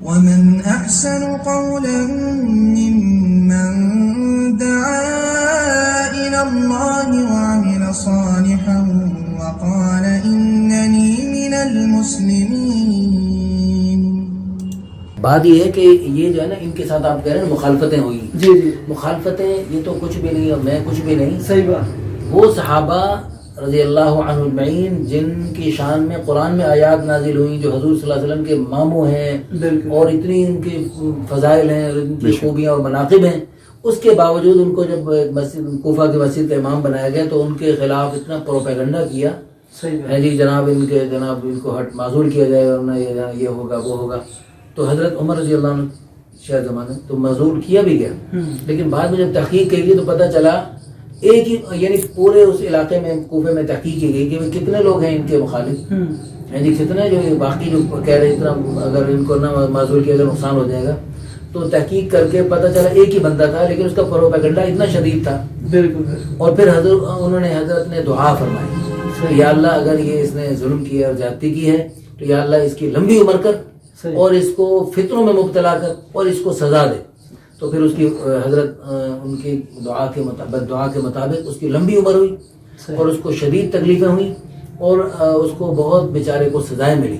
ومن أحسن قولا ممن دعا إلى الله وعمل صالحا وقال إنني من المسلمين. بات یہ ہے کہ یہ جو ہے نا ان کے ساتھ آپ کہہ رہے ہیں مخالفتیں ہوئی. جی جی مخالفتیں یہ تو کچھ بھی نہیں اور میں کچھ بھی نہیں. صحیح بات. وہ صحابہ رضی اللہ عنہ اجمعین جن کی شان میں قرآن میں آیات نازل ہوئی جو حضور صلی اللہ علیہ وسلم کے ماموں ہیں اور اتنی ان کی فضائل ہیں اور ان کی خوبیاں اور مناقب ہیں، اس کے باوجود ان کو جب مسجد کوفہ کی مسجد کا امام بنایا گیا تو ان کے خلاف اتنا پروپیگنڈا کیا ہے جی جناب ان کو ہٹ معزول کیا جائے ورنہ یہ ہوگا وہ ہوگا. تو حضرت عمر رضی اللہ عنہ شاید زمانے تو معزول کیا بھی گیا، لیکن بعد میں جب تحقیق کی گئی تو پتہ چلا ایک ہی یعنی پورے اس علاقے میں کوفے میں تحقیق کی گئی کہ کتنے لوگ ہیں ان کے مخالف یعنی کتنے جو باقی جو کہہ رہے اتنا اگر ان کو نہ معزول کیا اگر نقصان ہو جائے گا. تو تحقیق کر کے پتہ چلا ایک ہی بندہ تھا لیکن اس کا پروپیگنڈا اتنا شدید تھا. بالکل. اور پھر انہوں نے حضرت نے دعا فرمائی یا اللہ اگر یہ اس نے ظلم کیا اور زیادتی کی ہے تو یا اللہ اس کی لمبی عمر کر اور اس کو فتنوں میں مبتلا کر اور اس کو سزا دے. تو پھر اس کی حضرت ان کی دعا کے مطابق اس کی لمبی عمر ہوئی اور اس کو شدید تکلیفیں ہوئیں اور اس کو بہت بیچارے کو سزائیں ملی.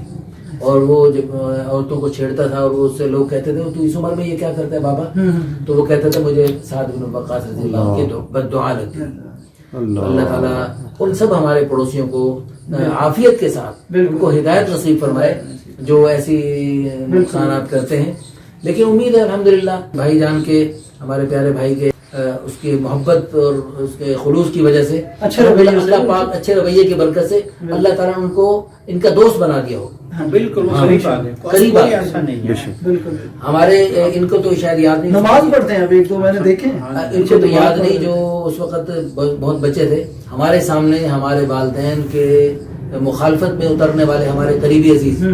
اور وہ جب عورتوں کو چھیڑتا تھا اور اس سے لوگ کہتے تھے تو اس عمر میں یہ کیا کرتا ہے بابا، تو وہ کہتا تھا مجھے سعد بن وقاص رضی اللہ عنہ کی بد دعا لگتی. اللہ تعالیٰ ان سب ہمارے پڑوسیوں کو عافیت کے ساتھ ان کو ہدایت نصیب فرمائے جو ایسی نقصانات کرتے ہیں. لیکن امید ہے الحمدللہ بھائی جان کے ہمارے پیارے بھائی کے اس کی محبت اور اس کے خلوص کی وجہ سے اللہ پاک اچھے رویے کی برکت سے اللہ تعالیٰ ان کو ان کا دوست بنا دیا ہو. بالکل قریب ایسا نہیں ہے. بالکل ہمارے ان کو تو شاید یاد نہیں، نماز پڑھتے ہیں ابھی تو میں نے دیکھے ان کو تو یاد نہیں جو اس وقت بہت بچے تھے. ہمارے سامنے ہمارے والدین کے مخالفت میں اترنے والے ہمارے قریبی عزیز،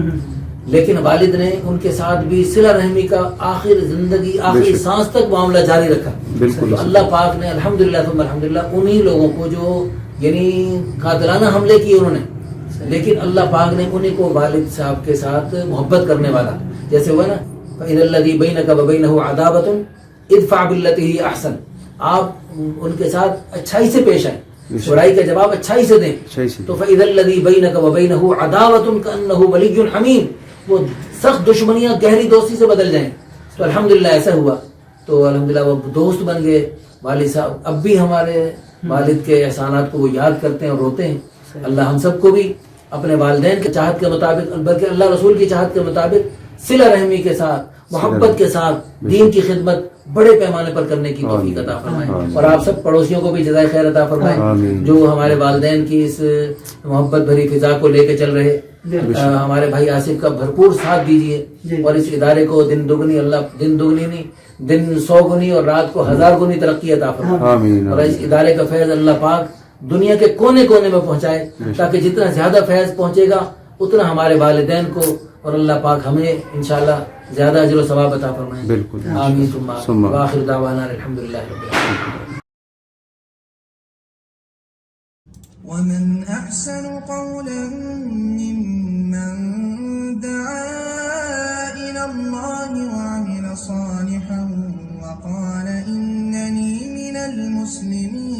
لیکن والد نے ان کے ساتھ بھی صلہ رحمی کا آخر زندگی آخری سانس تک معاملہ جاری رکھا. تو اللہ پاک نے الحمدللہ ثم الحمدللہ انہی لوگوں کو جو یعنی قاتلانہ حملے کیے انہوں نے، لیکن اللہ پاک نے انہیں کو والد صاحب کے ساتھ محبت کرنے والا جیسے ہوا نا فَإِذَا الَّذِي بَيْنَكَ وَبَيْنَهُ عَدَاوَةٌ اِدْفَعْ بِالَّتِي هِيَ أَحْسَنُ. آپ ان کے ساتھ اچھائی سے پیش آئیں، برائی کا جواب اچھائی سے دیں. تو فَإِذَا الَّذِي بَيْنَكَ وَبَيْنَهُ عَدَاوَةٌ كَأَنَّهُ وَلِيٌّ حَمِيمٌ، وہ سخت دشمنیاں گہری دوستی سے بدل جائیں. تو الحمدللہ ایسا ہوا. تو الحمدللہ وہ دوست بن گئے. والد صاحب اب بھی ہمارے والد کے احسانات کو وہ یاد کرتے ہیں اور روتے ہیں. اللہ ہم سب کو بھی اپنے والدین کے چاہت کے مطابق بلکہ اللہ رسول کی چاہت کے مطابق صلہ رحمی کے ساتھ محبت کے ساتھ دین کی خدمت بڑے پیمانے پر کرنے کی توفیق عطا فرمائے. اور آپ سب پڑوسیوں کو بھی جزائے خیر عطا فرمائے جو ہمارے والدین کی اس محبت بھری فضا کو لے کے چل رہے. ہمارے بھائی آصف کا بھرپور ساتھ دیجیے اور اس ادارے کو دن دگنی اللہ دن دگنی نہیں دن 100 گنی اور رات کو 1000 گنی ترقی عطا فرمائے. اور اس ادارے کا فیض اللہ پاک دنیا کے کونے کونے میں پہنچائے تاکہ جتنا زیادہ فیض پہنچے گا اتنا ہمارے والدین کو اور اللہ پاک ہمیں انشاءاللہ زیادہ اجر و ثواب عطا فرمائے. بالکل آمین ثم آخر دعوانا الحمدللہ رب العالمین. ومن أحسن قولا ممن دعا إلى الله وعمل صالحا وقال إنني من المسلمين.